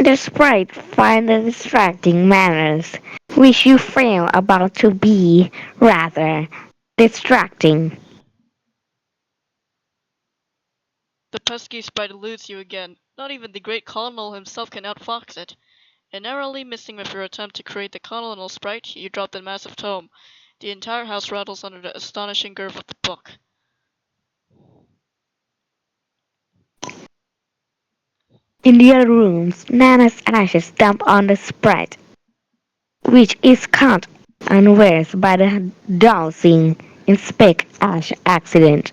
The sprite find the distracting manners, which you fail about to be rather distracting. The pesky sprite eludes you again. Not even the great colonel himself can outfox it. And narrowly missing with your attempt to create the colonel sprite, you drop the massive tome. The entire house rattles under the astonishing girth of the book. In the other rooms, Nana's ashes dump on the sprite, which is caught unawares by the dousing in speck ash accident.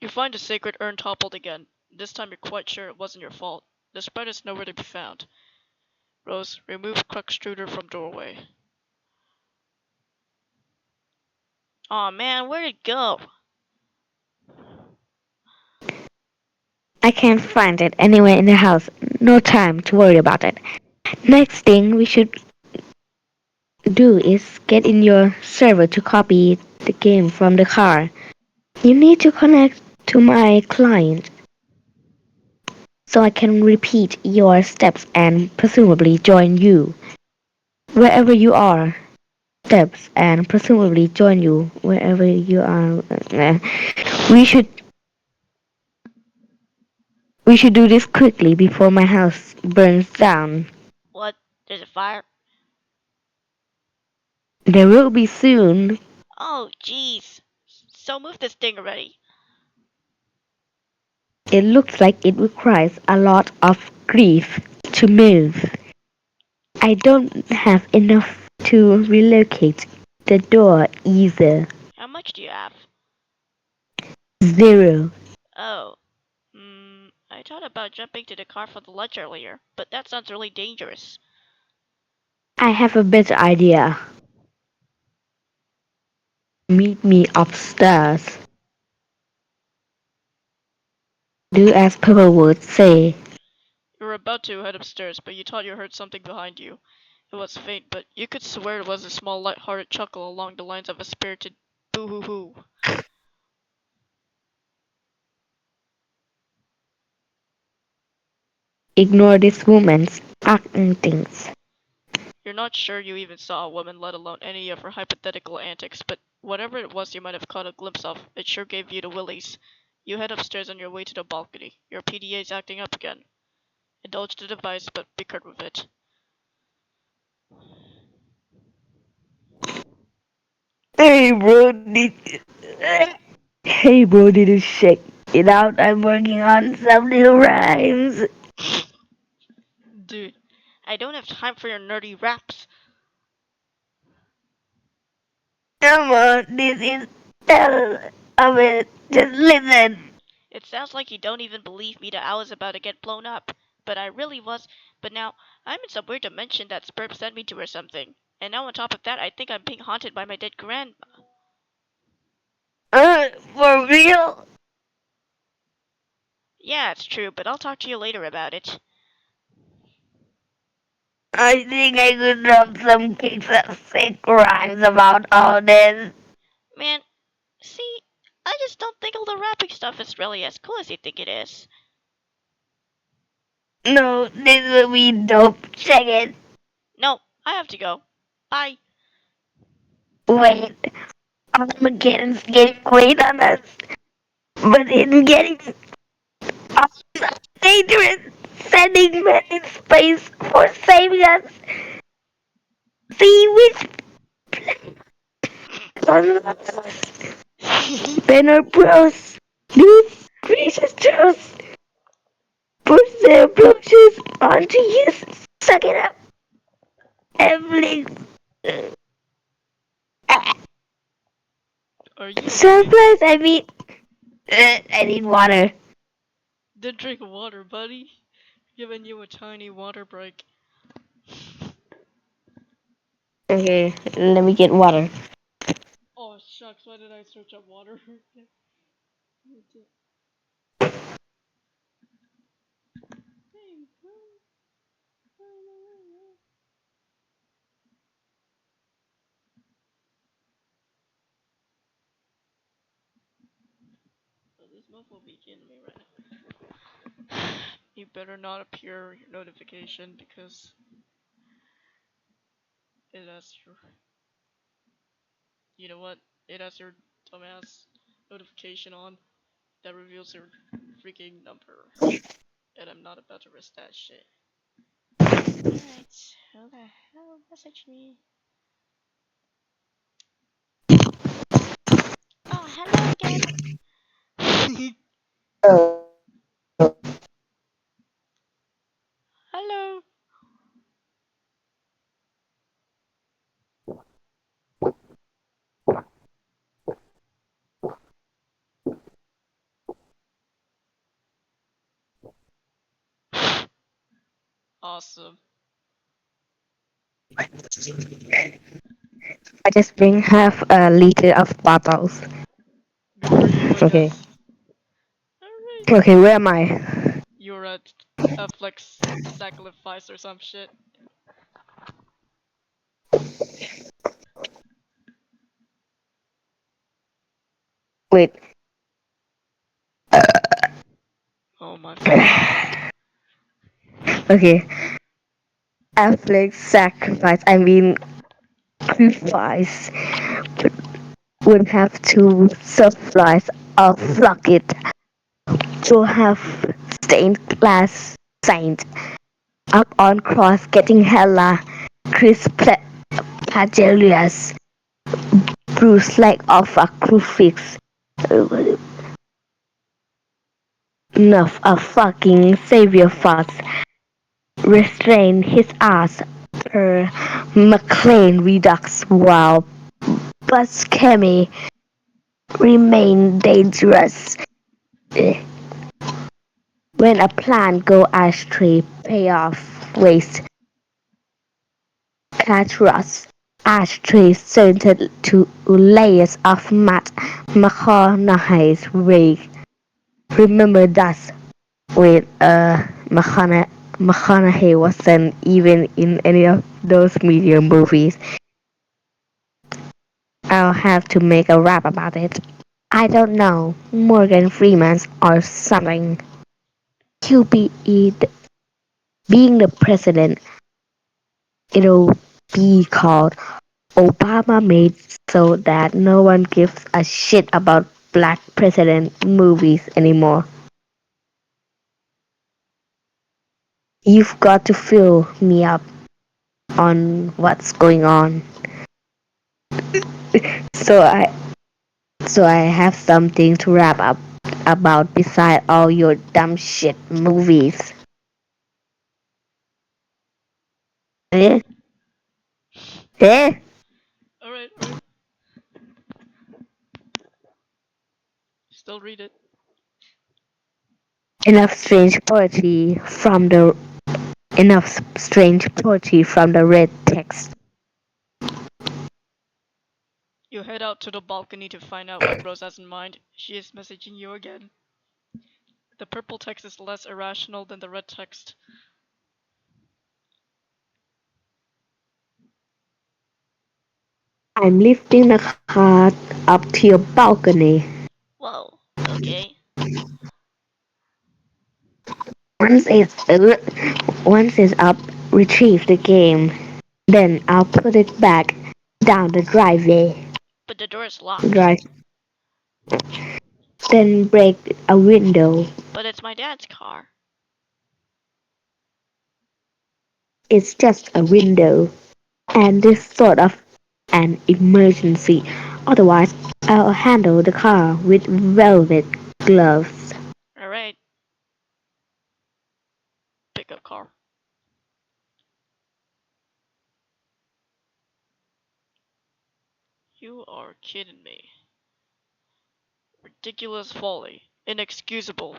You find the sacred urn toppled again. This time you're quite sure it wasn't your fault. The sprite is nowhere to be found. Rose, remove Cruxtruder from doorway. Aw man, where'd it go? I can't find it anywhere in the house. No time to worry about it. Next thing we should do is get in your server to copy the game from the car. You need to connect to my client so I can repeat your steps and presumably join you wherever you are. Steps and presumably join you wherever you are. We should we should do this quickly before my house burns down. What? There's a fire? There will be soon. Oh, jeez. So move this thing already. It looks like it requires a lot of grief to move. I don't have enough to relocate the door either. How much do you have? Zero. Oh. I thought about jumping to the car for the lunch earlier, but that sounds really dangerous. I have a better idea. Meet me upstairs. Do as Pepper would say. You were about to head upstairs, but you thought you heard something behind you. It was faint, but you could swear it was a small, light-hearted chuckle along the lines of a spirited boo-hoo-hoo. Ignore this woman's actings. You're not sure you even saw a woman, let alone any of her hypothetical antics, but whatever it was you might have caught a glimpse of, it sure gave you the willies. You head upstairs on your way to the balcony. Your PDA's acting up again. Indulge the device, but be curt with it. Hey bro, did you check it out? I'm working on some new rhymes. Dude, I don't have time for your nerdy raps. Come on, this is hell of it. Just listen. It sounds like you don't even believe me that I was about to get blown up. But I really was. But now, I'm in some weird dimension that Spurp sent me to or something. And now on top of that, I think I'm being haunted by my dead grandma. For real? Yeah, it's true, but I'll talk to you later about it. I think I could drop some kicks of sick rhymes about all this. Man, see, I just don't think all the rapping stuff is really as cool as you think it is. No, this will be dope. Check it. No, I have to go. Bye. Wait, Armageddon's getting great on us, but it's getting dangerous. Sending men in space for saving us. See which Banner Bros. These creatures push their brooches onto you. Suck it up. Every Are you okay? surprise, I mean, I need water. Then drink water, buddy. Giving you a tiny water break. Okay, let me get water. Oh shucks, why did I search up water? So this mouth will be kidding me right now. You better not appear your notification because it has your. You know what? It has your dumbass notification on that reveals your freaking number. And I'm not about to risk that shit. Alright, who the hell messaged me? Oh, hello again. Hello. Awesome. I just bring half a liter of bottles. Good for you, I Okay. guess. Alright. Okay, where am I? You're at a flex sacrifice or some shit. Wait. Oh my fucking god. Okay. Affleck sacrifice. I mean, sacrifice would have to suffice or flock it to have stained glass saint up on cross getting hella Chris Pagelius Bruce leg off a crucifix. Enough a fucking savior fuss. Restrain his ass per McLean Redux while Buscemi remain dangerous. When a plant go ashtray payoff waste catch rust ashtray scented to layers of Matt McConaughey's wig. Remember that with McConaughey wasn't even in any of those media movies. I'll have to make a rap about it. I don't know, Morgan Freeman's or something. QBE being the president, it'll be called Obama made so that no one gives a shit about black president movies anymore. You've got to fill me up on what's going on. So I so I have something to wrap up about beside all your dumb shit movies. Eh? Eh? Alright, alright. Still read it. Enough strange poetry from the enough strange poetry from the red text. You head out to the balcony to find out what Rose has in mind. She is messaging you again. The purple text is less irrational than the red text. I'm lifting the card up to your balcony. Whoa, okay. Once it's uh, once it's up, retrieve the game. Then I'll put it back down the driveway. But the door is locked. Drive. Then break a window. But it's my dad's car. It's just a window, and this sort of an emergency. Otherwise, I'll handle the car with velvet gloves. Alright, pickup car. You are kidding me. Ridiculous folly. Inexcusable.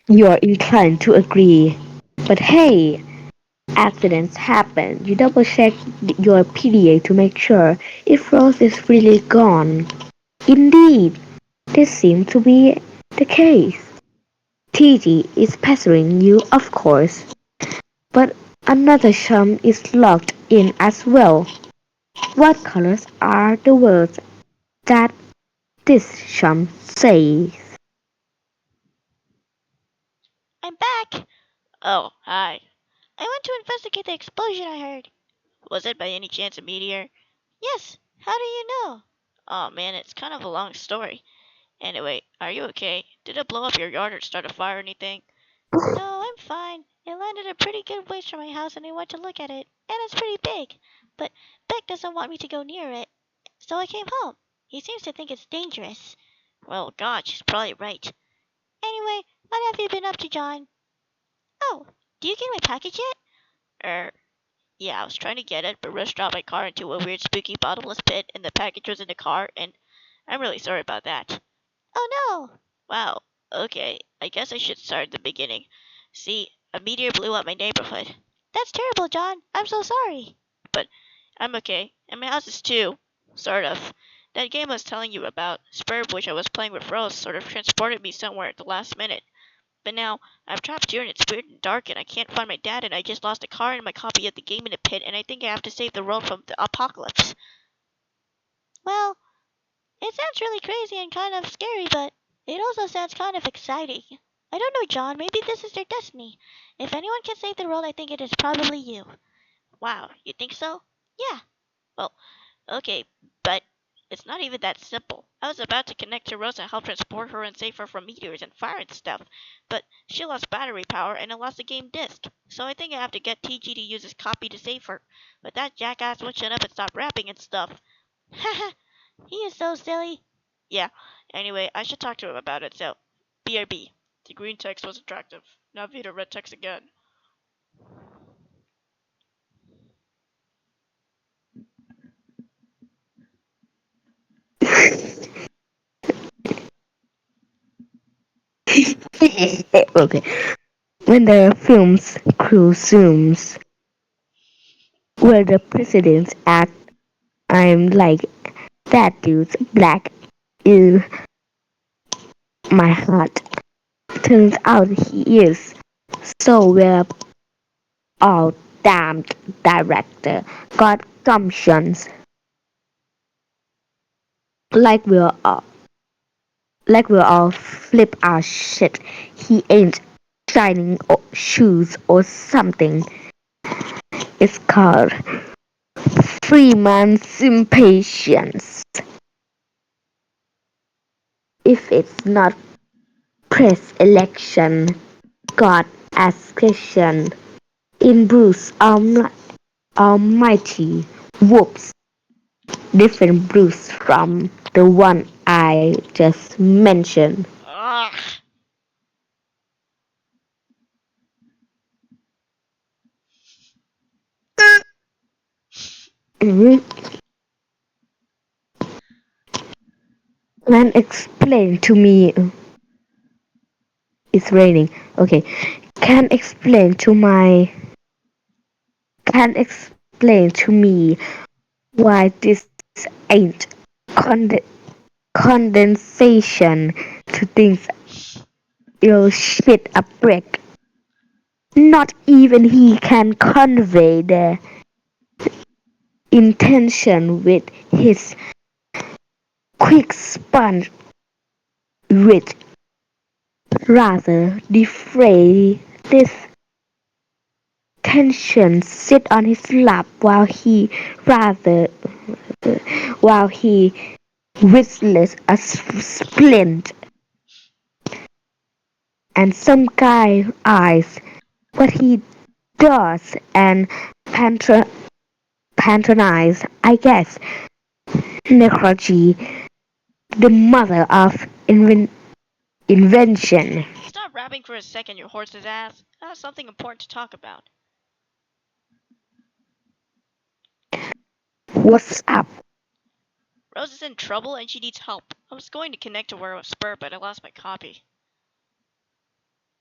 You're inclined to agree. But hey, accidents happen. You double check your PDA to make sure if Rose is really gone. Indeed, this seems to be the case. TG is pestering you, of course, but another chum is locked in as well. What colors are the words that this chum says? Oh, hi. I went to investigate the explosion I heard. Was it by any chance a meteor? Yes. How do you know? Oh man, it's kind of a long story. Anyway, are you okay? Did it blow up your yard or start a fire or anything? No, I'm fine. It landed a pretty good ways from my house and I went to look at it. And it's pretty big. But Beck doesn't want me to go near it. So I came home. He seems to think it's dangerous. Well, God, she's probably right. Anyway, what have you been up to, John? Oh, do you get my package yet? Yeah, I was trying to get it, but Rush dropped my car into a weird, spooky, bottomless pit, and the package was in the car, and I'm really sorry about that. Oh no! Wow, okay, I guess I should start at the beginning. See, a meteor blew up my neighborhood. That's terrible, John. I'm so sorry. But I'm okay, and my house is too. Sort of. That game I was telling you about, Spurb, which I was playing with Rose, sort of transported me somewhere at the last minute. But now I'm trapped here and it's weird and dark and I can't find my dad and I just lost a car and my copy of the game in a pit and I think I have to save the world from the apocalypse. Well, it sounds really crazy and kind of scary, but it also sounds kind of exciting. I don't know, John. Maybe this is your destiny. If anyone can save the world, I think it is probably you. Wow, you think so? Yeah. Well, okay, but it's not even that simple. I was about to connect to Rose and help transport her and save her from meteors and fire and stuff, but she lost battery power and I lost the game disc. So I think I have to get TG to use his copy to save her. But that jackass won't shut up and stop rapping and stuff. Haha, he is so silly. Yeah, anyway, I should talk to him about it, so BRB. The green text was attractive. Now view the red text again. Okay. When the film's crew zooms where the president's act, I'm like, that dude's black. Ew, my heart. Turns out he is. So we're all damned director. Got gumptions. Like we're all, like we're all flip our shit. He ain't shining shoes or something. It's called Freeman's impatience. If it's not press election, God ascension in Bruce Almighty. Whoops, different Bruce from the one I just mentioned. Ugh. Mhm. And explain to me. It's raining. Okay. Can explain to my. Can explain to me why this ain't conde- condensation to things you'll shit a brick. Not even he can convey the intention with his quick sponge wit. Rather defray this tension sit on his lap rather while he whistles a splint and some guy eyes what he does and patron- patronize, I guess, necrology, the mother of invention. Stop rapping for a second, you horse's ass. I have something important to talk about. What's up? Rose is in trouble and she needs help. I was going to connect to her with Spur, but I lost my copy.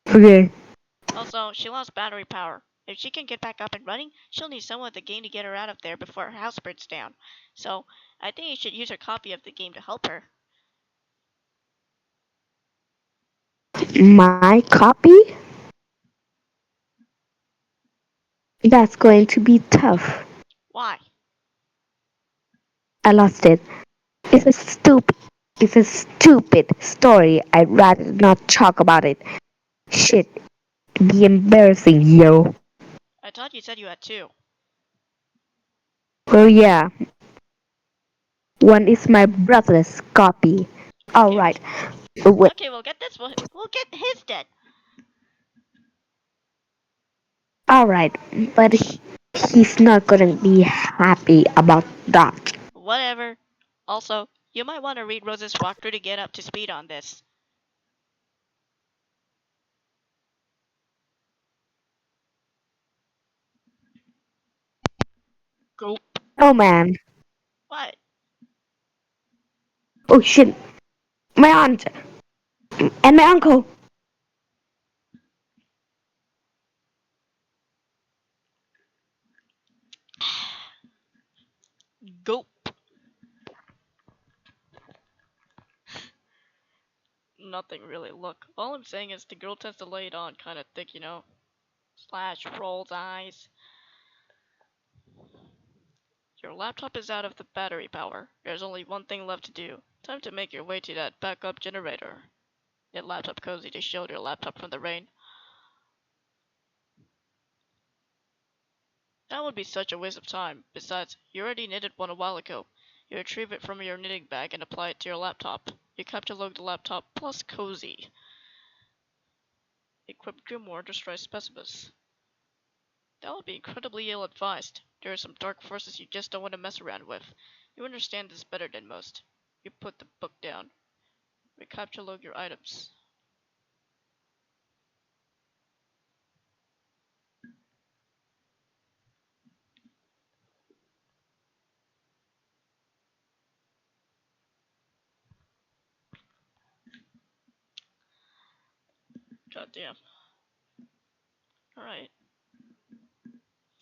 Okay. Also, she lost battery power. If she can get back up and running, she'll need someone with the game to get her out of there before her house burns down. So, I think you should use her copy of the game to help her. My copy? That's going to be tough. Why? I lost it. It's a stupid it's a stupid story. I'd rather not talk about it. Shit. Be embarrassing, yo. I thought you said you had two. Well, yeah, one is my brother's copy. Okay, Alright, wait. okay, we'll get this one. We'll get his then. Alright, but he's not gonna be happy about that. Whatever. Also, you might want to read Rose's walkthrough to get up to speed on this. Go. Oh man. What? Oh shit. My aunt and my uncle. Go. Nothing really. Look, all I'm saying is the girl tends to lay it on kind of thick, you know? Slash rolls eyes. Your laptop is out of the battery power. There's only one thing left to do. Time to make your way to that backup generator. Get laptop cozy to shield your laptop from the rain. That would be such a waste of time. Besides, you already knitted one a while ago. You retrieve it from your knitting bag and apply it to your laptop. You catalog the laptop plus cozy. Equip Grimoire Destroy Specimens. That would be incredibly ill-advised. There are some dark forces you just don't want to mess around with. You understand this better than most. You put the book down. Recapitulate your items. Goddamn. Alright.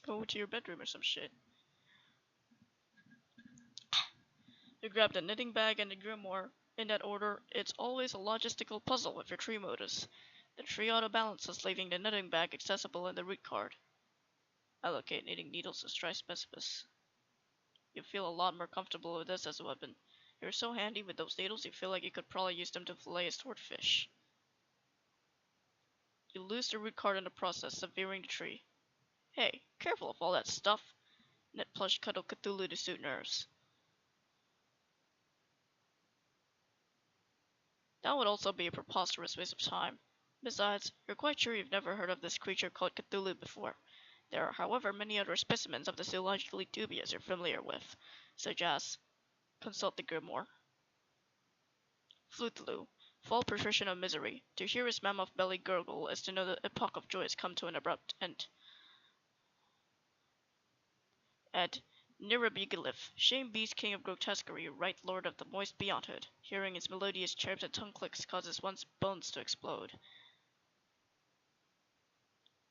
Go to your bedroom or some shit. You grab the knitting bag and the grimoire. In that order, it's always a logistical puzzle with your tree modus. The tree auto-balances, leaving the knitting bag accessible in the root card. Allocate knitting needles as tri-specimens. You feel a lot more comfortable with this as a weapon. You're so handy with those needles you feel like you could probably use them to fillet a swordfish. You lose the root card in the process, severing the tree. Hey, careful of all that stuff. Knit plush cuddle Cthulhu to suit nerves. That would also be a preposterous waste of time. Besides, you're quite sure you've never heard of this creature called Cthulhu before. There are, however, many other specimens of the zoologically dubious you're familiar with, such as consult the grimoire. Flutelu, fall patrician of misery. To hear his mammoth belly gurgle is to know the epoch of joy has come to an abrupt end. At Nirabigalith, shame beast king of grotesquerie, right lord of the moist beyondhood. Hearing his melodious chirps and tongue clicks causes one's bones to explode.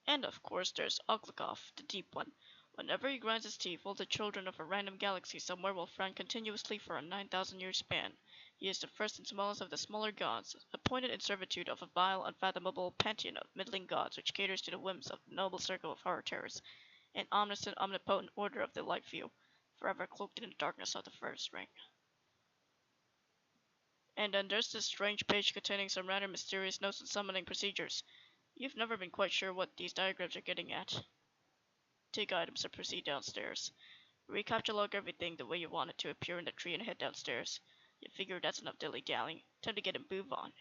And of course there's Oglakov, the Deep One. Whenever he grinds his teeth, all the children of a random galaxy somewhere will frown continuously for a 9,000-year span. He is the first and smallest of the smaller gods, appointed in servitude of a vile, unfathomable pantheon of middling gods which caters to the whims of the noble circle of horror terrors, an omniscient, omnipotent order of the light view, forever cloaked in the darkness of the first ring. And then there's this strange page containing some rather mysterious notes and summoning procedures. You've never been quite sure what these diagrams are getting at. Take items and proceed downstairs. Recapitulate everything the way you want it to appear in the tree and head downstairs. You figure that's enough dilly-dallying. Time to get a move on.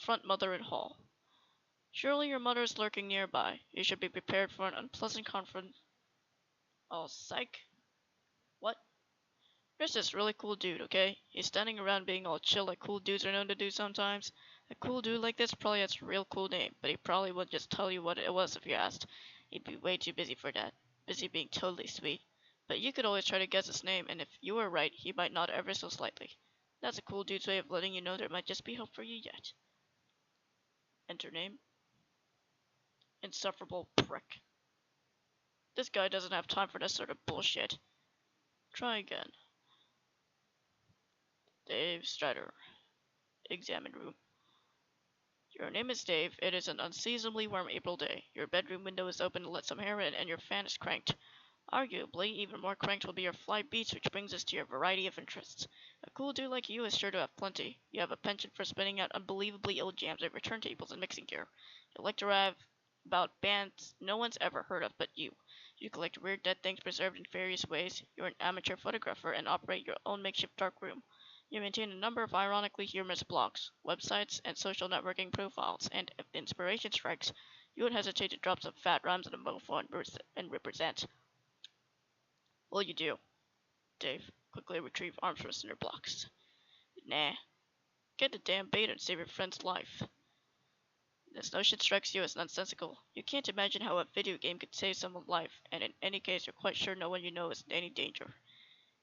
confront mother in hall. Surely your mother is lurking nearby. You should be prepared for an unpleasant confront. Oh, psych. What? There's this really cool dude, okay? He's standing around being all chill like cool dudes are known to do sometimes. A cool dude like this probably has a real cool name, but he probably wouldn't just tell you what it was if you asked. He'd be way too busy for that. Busy being totally sweet. But you could always try to guess his name, and if you were right, he might nod ever so slightly. That's a cool dude's way of letting you know there might just be hope for you yet. Enter name. Insufferable prick. This guy doesn't have time for this sort of bullshit. Try again. Dave Strider. Examine room. Your name is Dave. It is an unseasonably warm April day. Your bedroom window is open to let some air in, and your fan is cranked. Arguably, even more cranked will be your fly beats, which brings us to your variety of interests. A cool dude like you is sure to have plenty. You have a penchant for spinning out unbelievably old jams at your turntables and mixing gear. You like to rave about bands no one's ever heard of but you. You collect weird dead things preserved in various ways. You're an amateur photographer and operate your own makeshift darkroom. You maintain a number of ironically humorous blogs, websites, and social networking profiles, and if the inspiration strikes, you would hesitate to drop some fat rhymes on a mofo and represent. Well, you do. Dave quickly retrieved arms from cinder blocks. Nah. Get the damn bait and save your friend's life. This notion strikes you as nonsensical. You can't imagine how a video game could save someone's life, and in any case you're quite sure no one you know is in any danger.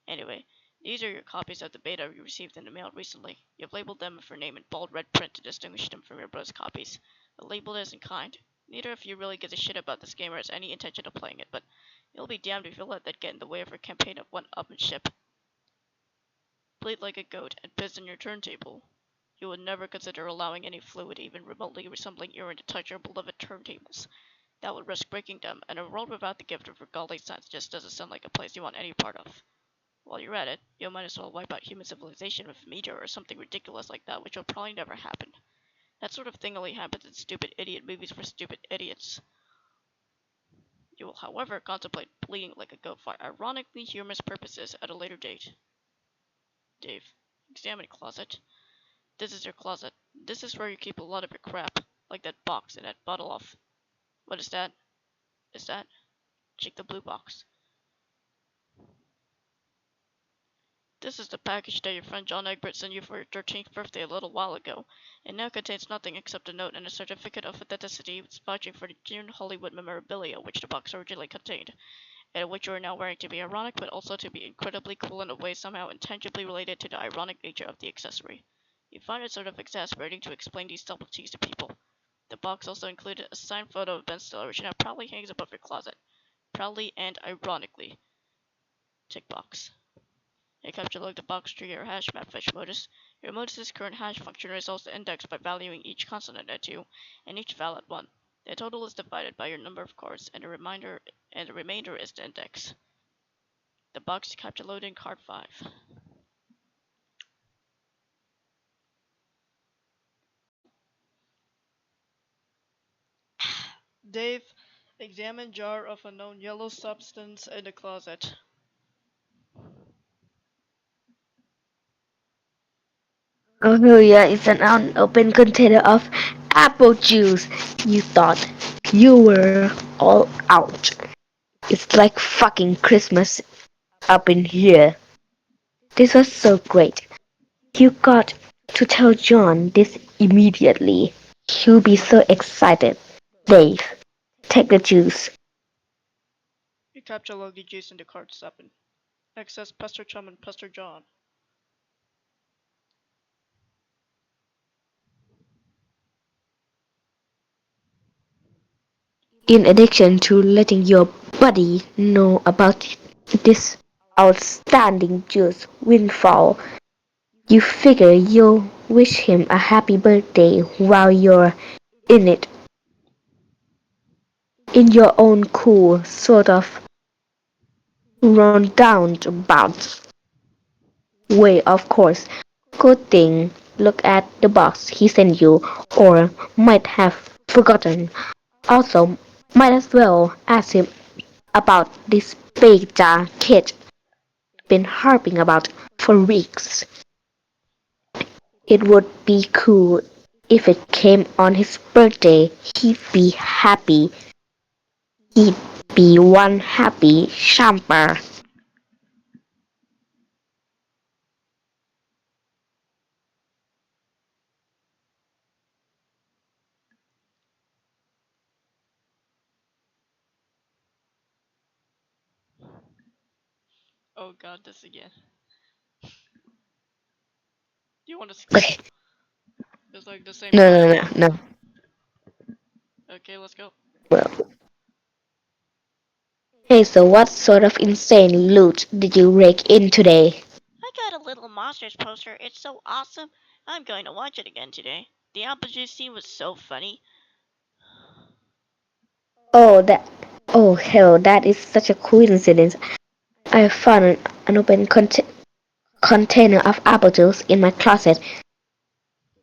Anyway, these are your copies of the beta you received in the mail recently. You've labeled them with your name in bold red print to distinguish them from your brother's copies. The label isn't kind. Neither of you really gives a shit about this game or has any intention of playing it, but you'll be damned if you let that get in the way of your campaign of one-upmanship. Bleed like a goat and piss on your turntable. You would never consider allowing any fluid even remotely resembling urine to touch your beloved turntables. That would risk breaking them, and a world without the gift of godly sense just doesn't sound like a place you want any part of. While you're at it, you might as well wipe out human civilization with a meteor or something ridiculous like that, which will probably never happen. That sort of thing only happens in stupid idiot movies for stupid idiots. You will, however, contemplate bleeding like a goat for ironically humorous purposes at a later date. Dave, examine closet. This is your closet. This is where you keep a lot of your crap, like that box and that bottle of. What is that? Is that? Check the blue box. This is the package that your friend John Egbert sent you for your 13th birthday a little while ago. It now contains nothing except a note and a certificate of authenticity vouching for the genuine Hollywood memorabilia which the box originally contained, and which you are now wearing to be ironic but also to be incredibly cool in a way somehow intangibly related to the ironic nature of the accessory. You find it sort of exasperating to explain these subtleties to people. The box also included a signed photo of Ben Stiller, which now proudly hangs above your closet. Proudly and ironically. Tick box. You capture log the box to your hash map fetch modus. Your modus's current hash function results the index by valuing each consonant at 2 and each vowel at 1. The total is divided by your number of cards, and the remainder is the index. The box capture loading card 5. Dave, examine jar of unknown yellow substance in the closet. Oh yeah, it's an unopened container of apple juice. You thought you were all out. It's like fucking Christmas up in here. This was so great. You got to tell John this immediately. He'll be so excited. Dave, take the juice. You capture log the juice into card 7. Access Pastor Chum and Pastor John. In addition to letting your buddy know about this outstanding juice windfall, you figure you'll wish him a happy birthday while you're in it. In your own cool, sort of roundabout way, of course. Good thing. Look at the box he sent you, or might have forgotten. Also, might as well ask him about this beta kit been harping about for weeks. It would be cool If it came on his birthday, he'd be happy. He'd be one happy champer. Oh god, this again. Do you want to skip? Okay. It's like the same No, part no, again. no, no. Okay, let's go. Well, hey, so what sort of insane loot did you rake in today? I got a little monsters poster. It's so awesome. I'm going to watch it again today. The apple juice scene was so funny. Oh, hell, that is such a coincidence. I found an unopened container of apple juice in my closet.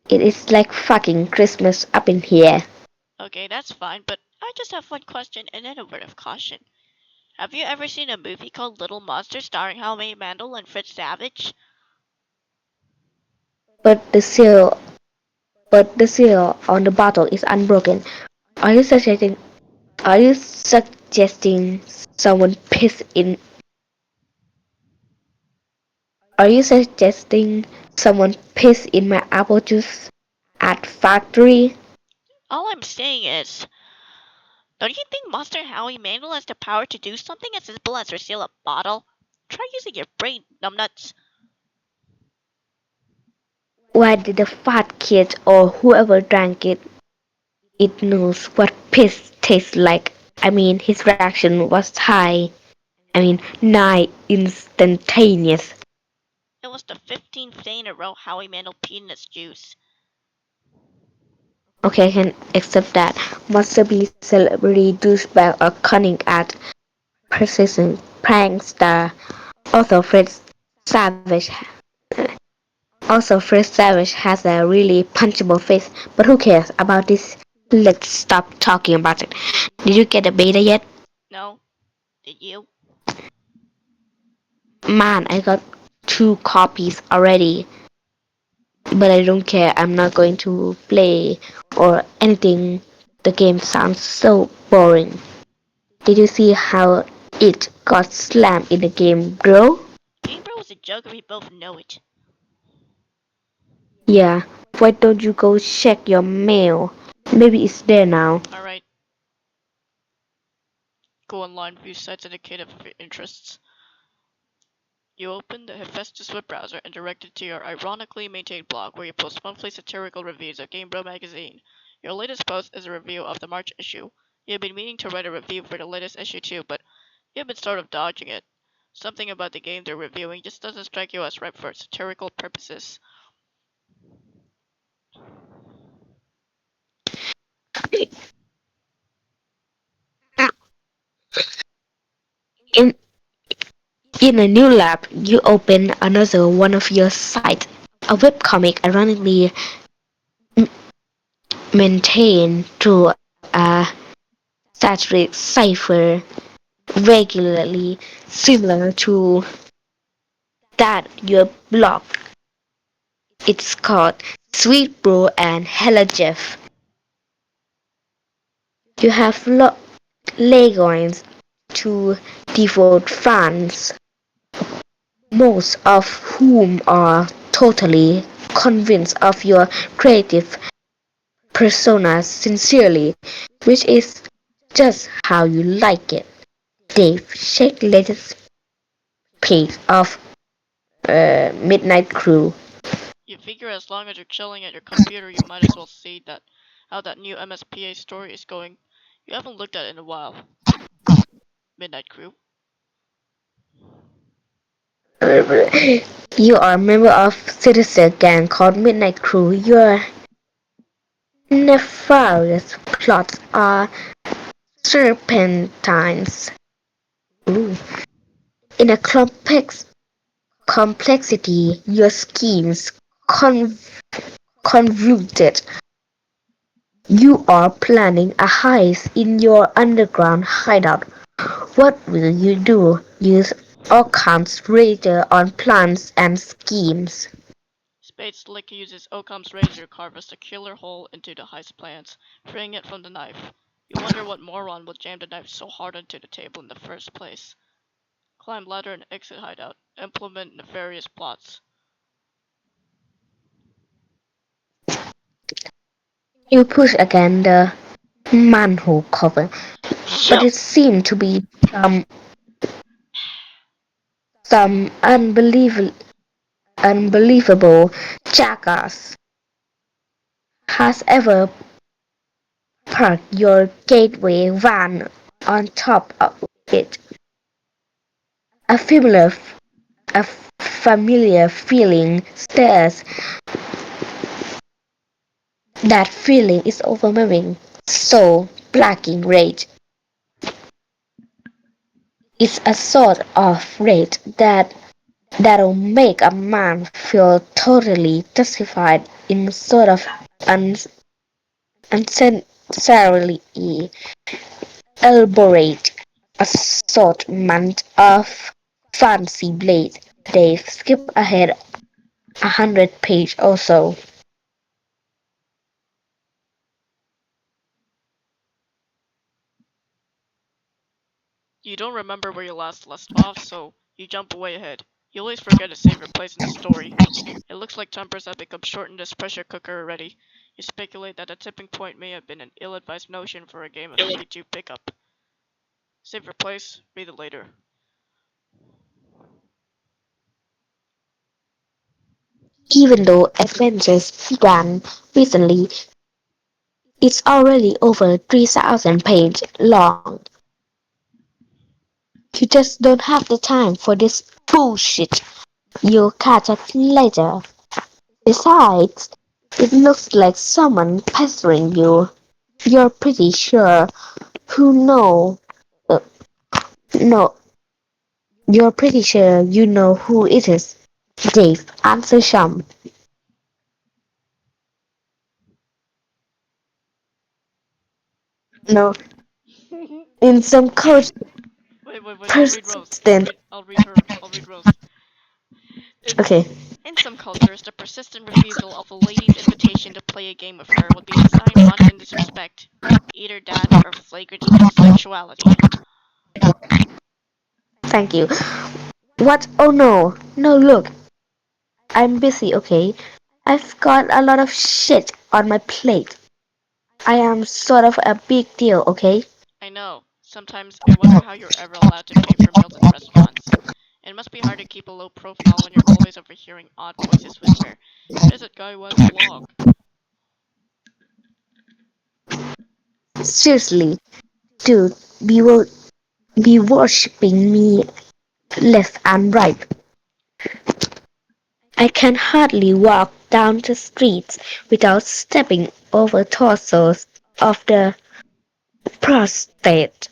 It is like fucking Christmas up in here. Okay, that's fine, but I just have one question and then a word of caution. Have you ever seen a movie called Little Monsters starring Howie Mandel and Fritz Savage? But the seal, but the seal on the bottle is unbroken. Are you suggesting? Are you suggesting someone pissed in? Are you suggesting someone pissed in my apple juice at factory? All I'm saying is, don't you think Monster Howie Mandel has the power to do something as simple as reseal a bottle? Try using your brain, numbnuts. Why did the fat kid or whoever drank it? It knows what piss tastes like. I mean, his reaction was high. I mean, nigh instantaneous. It was the 15th day in a row Howie Mandel peed in his juice. Okay, I can accept that. Must be celebrity douchebag or cunning at persistent prankster. Also, Savage. Fritz Savage has a really punchable face. But who cares about this? Let's stop talking about it. Did you get the beta yet? No? Did you? Man, I got 2 copies already. But I don't care. I'm not going to play or anything. The game sounds so boring. Did you see how it got slammed in the game, bro? Game Bro was a joke and we both know it. Yeah. Why don't you go check your mail? Maybe it's there now. Alright, go online, view sites indicative of your interests. You open the Hephaestus web browser and direct it to your ironically maintained blog where you post monthly satirical reviews of Game Bro magazine. Your latest post is a review of the March issue. You've been meaning to write a review for the latest issue too, but you've been sort of dodging it. Something about the game they're reviewing just doesn't strike you as ripe for satirical purposes. In in a new lab, you open another one of your sites. A webcomic ironically maintained through a satiric cipher regularly similar to that your blog. It's called Sweet Bro and Hella Jeff. You have Legoins to devote fans, most of whom are totally convinced of your creative persona sincerely, which is just how you like it. Dave, check latest page of Midnight Crew. You figure as long as you're chilling at your computer, you might as well see that how that new MSPA story is going. You haven't looked at it in a while. Midnight Crew. You are a member of citizen gang called Midnight Crew. Your nefarious plots are serpentines. Ooh. In a complexity, your schemes convoluted. You are planning a heist in your underground hideout. What will you do? Use Occam's razor on plans and schemes. Bates Lick uses Occam's razor carves a killer hole into the heist plans, freeing it from the knife. You wonder what moron would jam the knife so hard into the table in the first place. Climb ladder and exit hideout. Implement nefarious plots. You push again the manhole cover, but it seemed to be some some unbelievable jackass has ever parked your gateway van on top of it. A familiar, a familiar feeling stirs. That feeling is overwhelming. So, blacking rage is a sort of rage that'll make a man feel totally justified in sort of unnecessarily elaborate assortment of fancy blades. They skip ahead 100 page or so. You don't remember where you last off, so you jump way ahead. You always forget to save your place in the story. It looks like tempers have become short in this pressure cooker already. You speculate that the tipping point may have been an ill-advised notion for a game of 52 pickup. Save your place, read it later. Even though adventures began recently, it's already over 3,000 pages long. You just don't have the time for this bullshit. You'll catch up later. Besides, it looks like someone pestering you. You're pretty sure who know. Uh, no, you're pretty sure you know who it is. Dave, answer Sham. No, in some coach Wait, I'll read Rose. persistent. I'll read Rose. In, Okay. in some cultures, the persistent refusal of a lady's invitation to play a game with her would be a sign of wanton disrespect. Either that or flagrant homosexuality. Thank you. What? Oh no. No, look. I'm busy, okay? I've got a lot of shit on my plate. I am sort of a big deal, okay? I know. Sometimes I wonder how you're ever allowed to pay for meals in restaurants. It must be hard to keep a low profile when you're always overhearing odd voices whisper, "There's that guy who has a blog." Seriously, dude, be worshipping me left and right. I can hardly walk down the streets without stepping over torsos of the prostrate.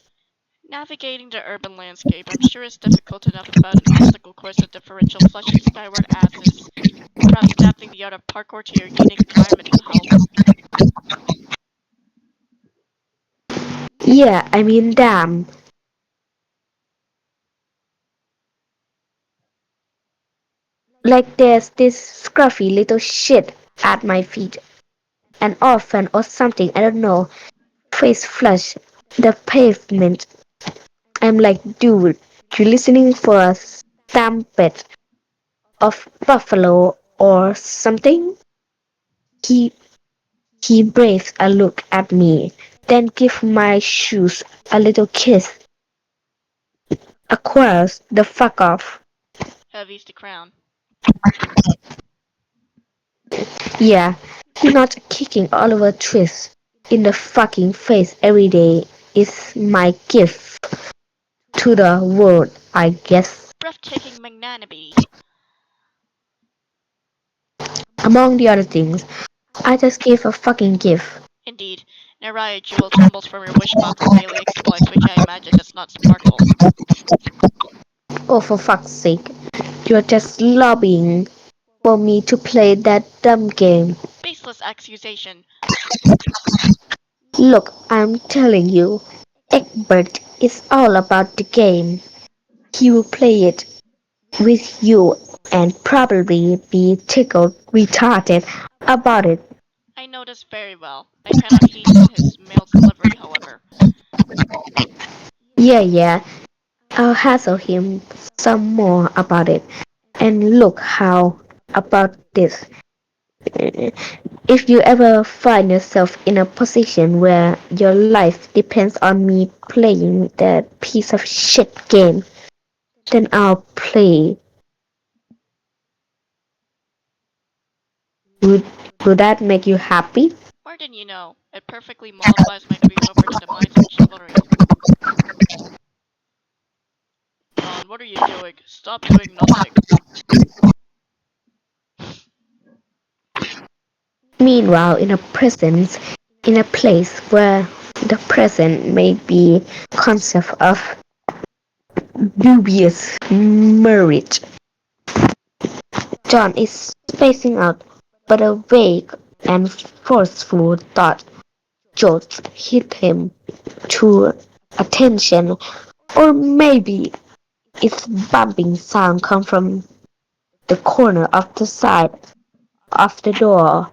Navigating the urban landscape, I'm sure is difficult enough without an obstacle course of differential flushing skyward asses. Perhaps adapting the art of parkour to your unique environment will help. Yeah, I mean, damn. Like there's this scruffy little shit at my feet. An orphan or something, I don't know. Face flush. The pavement. I'm like, dude, you listening for a stampede of buffalo or something? He he breathes a look at me, then give my shoes a little kiss. Acquires the fuck off. Heavy's the crown. Yeah, not kicking Oliver Twist in the fucking face every day is my gift to the world, I guess. Breathtaking magnanimity. Among the other things, I just gave a fucking gift. Indeed, Naraya Jewel tumbles from your wishbox of daily exploits, which I imagine does not sparkle. Oh, for fuck's sake. You're just lobbying for me to play that dumb game. Baseless accusation. Look, I'm telling you, Egbert is all about the game. He will play it with you and probably be tickled retarded about it. I know this very well. I cannot hasten his mail's delivery, however. Yeah, I'll hassle him some more about it. And look how about this. If you ever find yourself in a position where your life depends on me playing that piece of shit game, then I'll play. Would, would that make you happy? More than you know, it perfectly mollifies my grief over the demise of chivalry. John, what are you doing? Stop doing nothing. Meanwhile, in a place where the present may be concept of dubious marriage, John is spacing out, but a vague and forceful thought jolts hit him to attention, or maybe its bumping sound comes from the corner of the side of the door.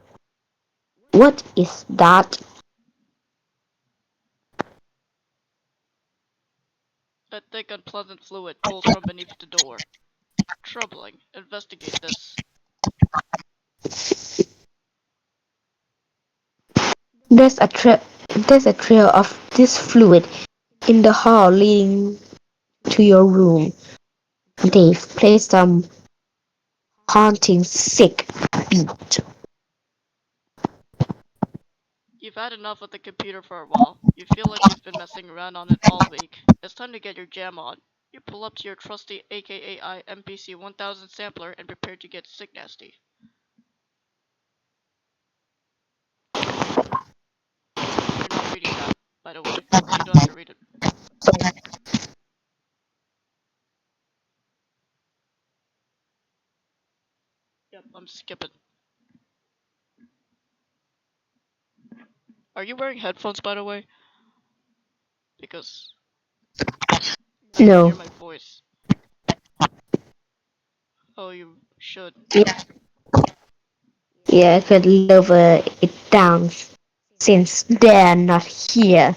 What is that? A thick, unpleasant fluid pulls from beneath the door. Troubling. Investigate this. There's a there's a trail of this fluid in the hall leading to your room. Dave, play some haunting sick beat. You've had enough of the computer for a while. You feel like you've been messing around on it all week. It's time to get your jam on. You pull up to your trusty AKAI MPC 1000 sampler and prepare to get sick nasty. You're not reading that, by the way, but you don't have to read it. Yep, I'm skipping. Are you wearing headphones, by the way? Because I can hear No, my voice. Oh, you should. yeah, yeah, I could lower it down since they're not here.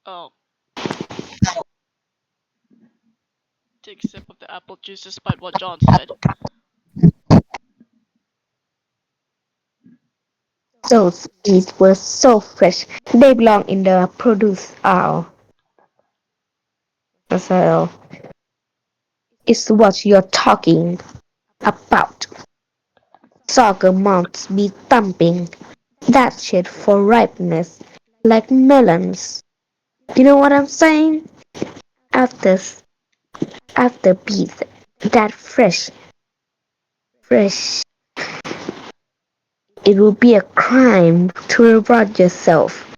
Oh, take a sip of the apple juice despite what John said. Those beats were so fresh. They belong in the produce aisle. So, it's what you're talking about. Soccer moms be thumping that shit for ripeness, like melons. You know what I'm saying? After after beef, that fresh, it would be a crime to reward yourself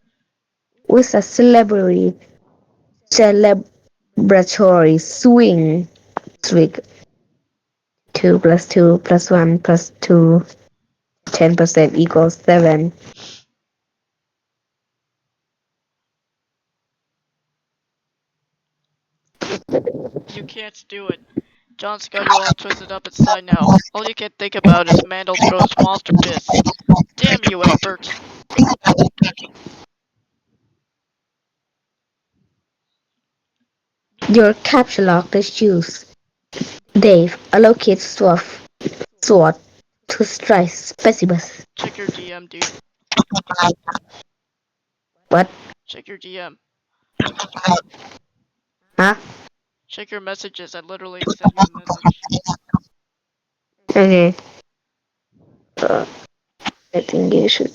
with a celebratory swig. 2 plus 2 plus 1 plus 2, 10% equals 7. You can't do it. John's got you all twisted up inside now. All you can think about is Mandel's gross monster piss. Damn you, Egbert. Your capture lock the shoes. Dave, allocate sword to strike specimens. Check your DM, dude. What? Check your DM. Huh? Check your messages. I literally sent you a message. Okay. Uh, I think you should.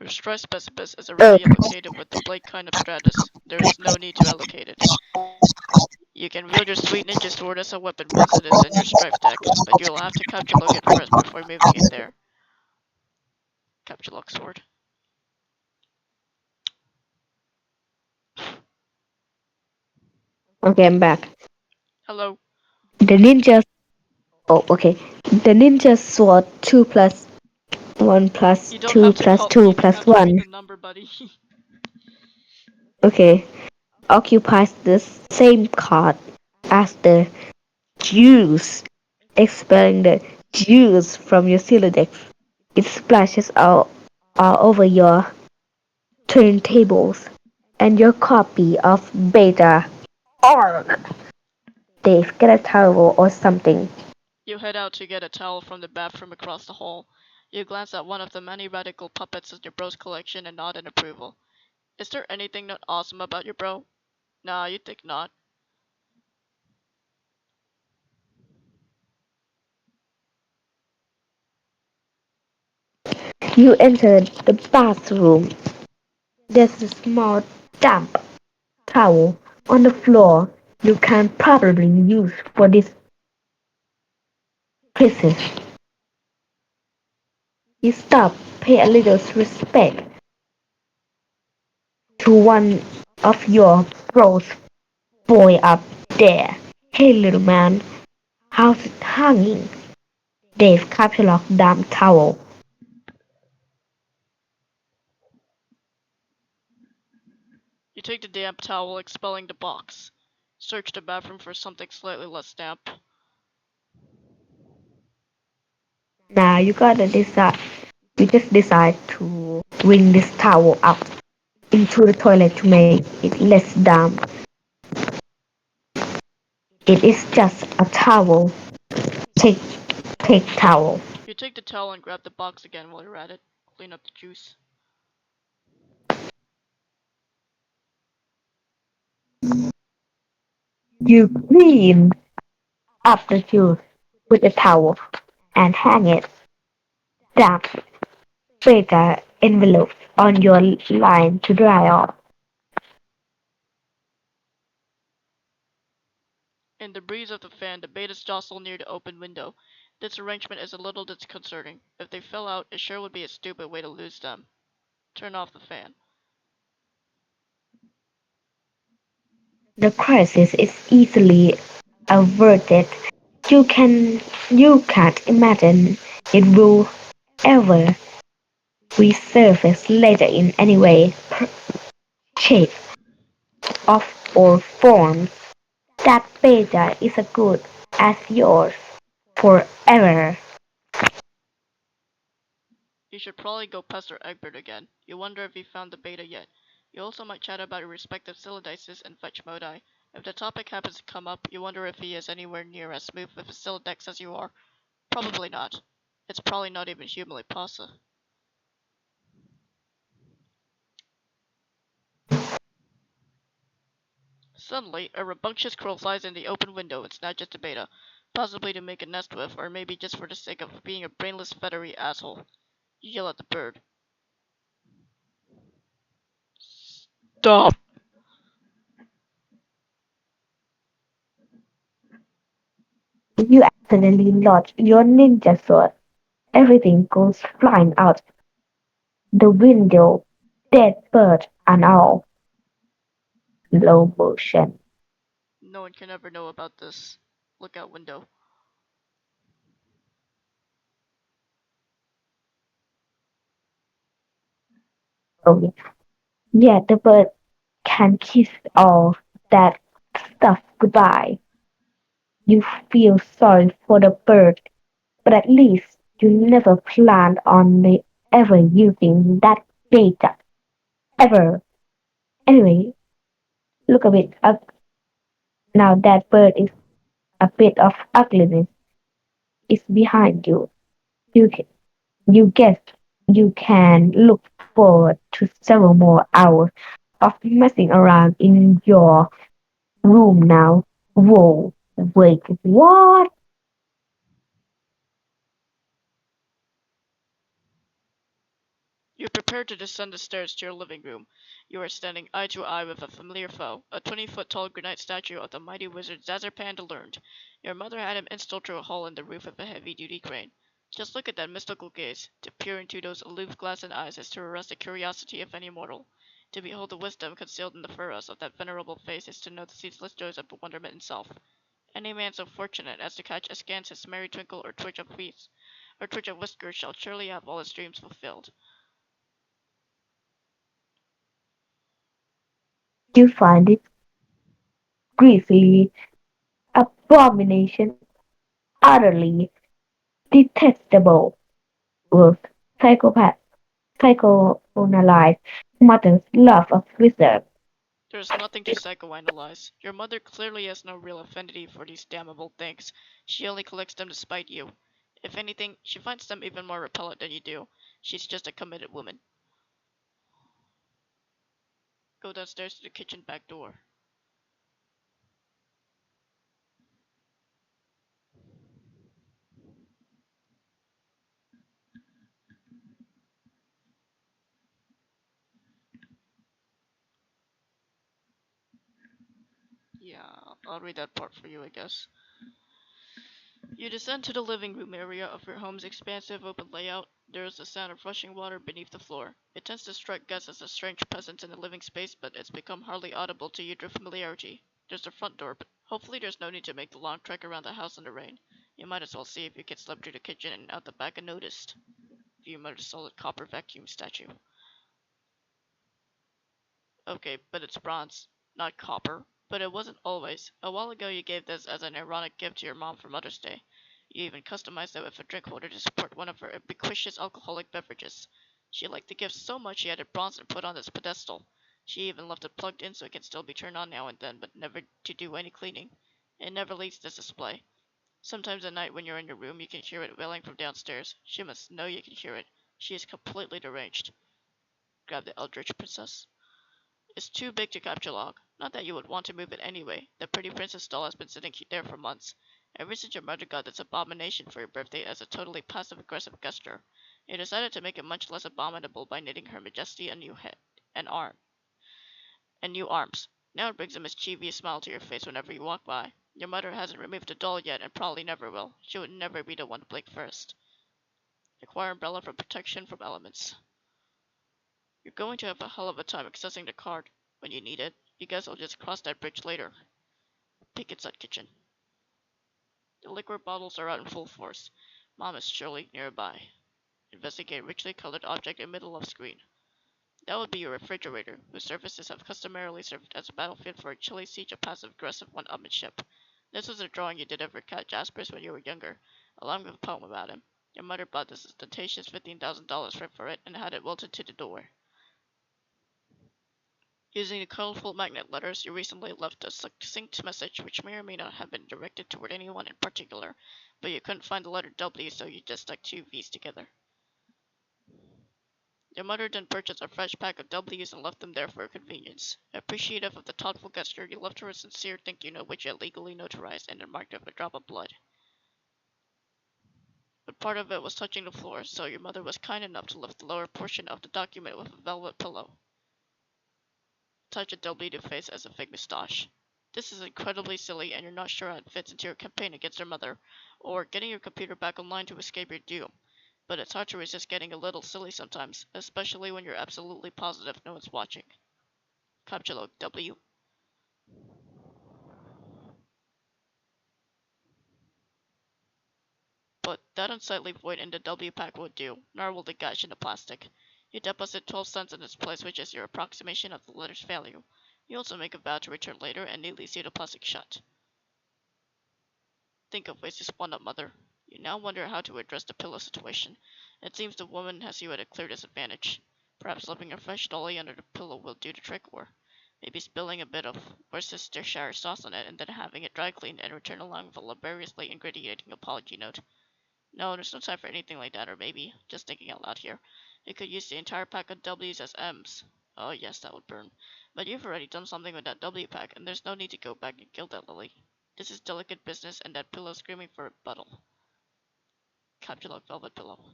Your stress specimen is Oh, already allocated with the Blake kind of stratus. There is no need to allocate it. You can wield your sweet ninja sword as a weapon once it is in your strife deck, but you'll have to capture lock it first before moving it there. Capture lock sword. okay, I'm back. Hello. The ninja. Oh, okay. The ninja sword 2 plus 1 plus You don't 2 have to plus call. 2 You don't plus have to read 1. the number, buddy. Okay. Occupies the same card as the juice, expelling the juice from your Silodex. It splashes all over your turntables and your copy of Beta. Arg! Dave, get a towel or something. You head out to get a towel from the bathroom across the hall. You glance at one of the many radical puppets in your bro's collection and nod in approval. Is there anything not awesome about your bro? Nah, you think not. You enter the bathroom. There's a small damp towel on the floor you can probably use for this crisis. You stop, pay a little respect to one of your bros boy up there. Hey little man, how's it hanging? Dave Capulloch damp towel. You take the damp towel, expelling the box. Search the bathroom for something slightly less damp. Now you gotta decide. You just decide to wring this towel out into the toilet to make it less damp. It is just a towel. Take, take towel. You take the towel and grab the box again while you're at it. Clean up the juice. You clean up the juice with a towel and hang it damp paper envelope on your line to dry off. In the breeze of the fan, the betas jostle near the open window. This arrangement is a little disconcerting. If they fell out, it sure would be a stupid way to lose them. Turn off the fan. The crisis is easily averted. You can you can't imagine it will ever resurface later in any way, shape, of or form. That beta is as good as yours forever. You should probably go pester Egbert again. You wonder if he found the beta yet. You also might chat about your respective Silidices and fetch Modi. If the topic happens to come up, you wonder if he is anywhere near as smooth with his Silidex as you are. Probably not. It's probably not even humanly possible. Suddenly, a rambunctious crow flies in the open window and snatches the beta, possibly to make a nest with, or maybe just for the sake of being a brainless, feathery asshole. You yell at the bird. Stop! You accidentally lodge your ninja sword. Everything goes flying out the window, dead bird and all. Slow motion. No one can ever know about this. Look out window. Oh yeah. Yeah, the bird can kiss all that stuff goodbye. You feel sorry for the bird, but at least you never planned on ever using that data. Ever. Anyway, look a bit up now that bird is a bit of ugliness is behind you. You you guess you can look forward to several more hours of messing around in your room now. Whoa, wait, what? You prepare to descend the stairs to your living room. You are standing eye to eye with a familiar foe, a 20-foot tall granite statue of the mighty wizard Zazarpan the Learned. Your mother had him installed through a hole in the roof of a heavy-duty crane. Just look at that mystical gaze. To peer into those aloof glassy eyes is to arrest the curiosity of any mortal. To behold the wisdom concealed in the furrows of that venerable face is to know the ceaseless joys of wonderment itself. Any man so fortunate as to catch askance his merry twinkle or twitch of face Her twitch of whiskers shall surely have all his dreams fulfilled. You find it griefly abomination, utterly detestable work, psychopath, psychoanalyze mother's love of reserve. There's nothing to psychoanalyze. Your mother clearly has no real affinity for these damnable things. She only collects them to spite you. If anything, she finds them even more repellent than you do. She's just a committed woman. Go downstairs to the kitchen back door. Yeah, I'll read that part for you, I guess. You descend to the living room area of your home's expansive open layout. There is the sound of rushing water beneath the floor. It tends to strike guests as a strange presence in the living space, but it's become hardly audible to you through familiarity. There's the front door, but hopefully there's no need to make the long trek around the house in the rain. You might as well see if you can slip through the kitchen and out the back unnoticed. View mode solid copper vacuum statue. Okay, but it's bronze, not copper. But it wasn't always. A while ago you gave this as an ironic gift to your mom for Mother's Day. You even customized it with a drink holder to support one of her ubiquitous alcoholic beverages. She liked the gift so much she had it bronzed and put on this pedestal. She even left it plugged in so it can still be turned on now and then, but never to do any cleaning. It never leaves this display. Sometimes at night when you're in your room you can hear it wailing from downstairs. She must know you can hear it. She is completely deranged. Grab the Eldritch Princess. It's too big to capture log. Not that you would want to move it anyway. The pretty princess doll has been sitting there for months. Ever since your mother got this abomination for your birthday as a totally passive-aggressive gesture, you decided to make it much less abominable by knitting her majesty a new head and arm and new arms. Now it brings a mischievous smile to your face whenever you walk by. Your mother hasn't removed the doll yet and probably never will. She would never be the one to blink first. Acquire umbrella for protection from elements. You're going to have a hell of a time accessing the card when you need it. You guys will just cross that bridge later. Peek inside kitchen. The liquor bottles are out in full force. Mom is surely nearby. Investigate richly colored object in middle of screen. That would be your refrigerator, whose surfaces have customarily served as a battlefield for a chilly siege of passive-aggressive one-upmanship. This was a drawing you did of your cat Jaspers when you were younger, along with a poem about him. Your mother bought this ostentatious $15,000 for it and had it welded to the door. Using the colorful magnet letters, you recently left a succinct message which may or may not have been directed toward anyone in particular, but you couldn't find the letter W, so you just stuck two V's together. Your mother then purchased a fresh pack of W's and left them there for convenience. Appreciative of the thoughtful gesture, you left her a sincere thank you note which you had legally notarized and then marked with a drop of blood. But part of it was touching the floor, so your mother was kind enough to lift the lower portion of the document with a velvet pillow. Touch a W to face as a fake moustache. This is incredibly silly and you're not sure how it fits into your campaign against your mother, or getting your computer back online to escape your doom. But it's hard to resist getting a little silly sometimes, especially when you're absolutely positive no one's watching. Capture log W. But that unsightly void in the W pack would do, nor will the gash in the plastic. You deposit 12 cents in its place, which is your approximation of the letter's value. You also make a vow to return later and neatly seal the plastic shut. Think of ways to spawn up, mother. You now wonder how to address the pillow situation. It seems the woman has you at a clear disadvantage. Perhaps slipping a fresh dolly under the pillow will do the trick, or maybe spilling a bit of Worcestershire sauce on it and then having it dry cleaned and returned along with a laboriously ingratiating apology note. No, there's no time for anything like that, or maybe, just thinking out loud here, you could use the entire pack of W's as M's. Oh yes, that would burn. But you've already done something with that W pack, and there's no need to go back and kill that lily. This is delicate business, and that pillow screaming for a rebuttal. Capulot velvet pillow.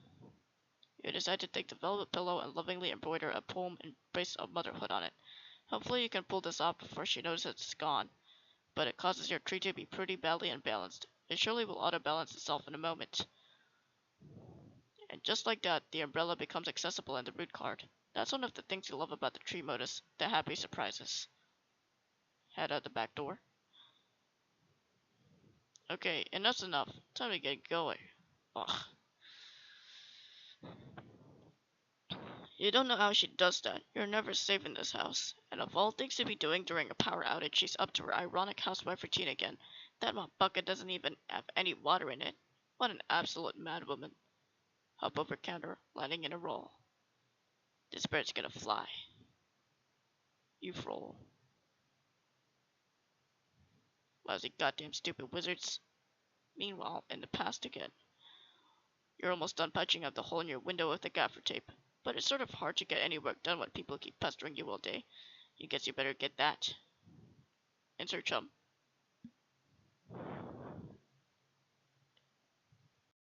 You decide to take the velvet pillow and lovingly embroider a poem embrace of motherhood on it. Hopefully you can pull this off before she notices it's gone, but it causes your tree to be pretty badly unbalanced. It surely will auto-balance itself in a moment. And just like that, the umbrella becomes accessible in the root card. That's one of the things you love about the tree modus, the happy surprises. Head out the back door. Okay, enough's enough. Time to get going. Ugh. You don't know how she does that. You're never safe in this house. And of all things to be doing during a power outage, she's up to her ironic housewife routine again. That mop bucket doesn't even have any water in it. What an absolute madwoman. Hop over counter, landing in a roll. This bird's gonna fly. You roll. Lousy goddamn stupid wizards. Meanwhile, in the past again. You're almost done patching up the hole in your window with the gaffer tape. But it's sort of hard to get any work done when people keep pestering you all day. You guess you better get that. Insert chum.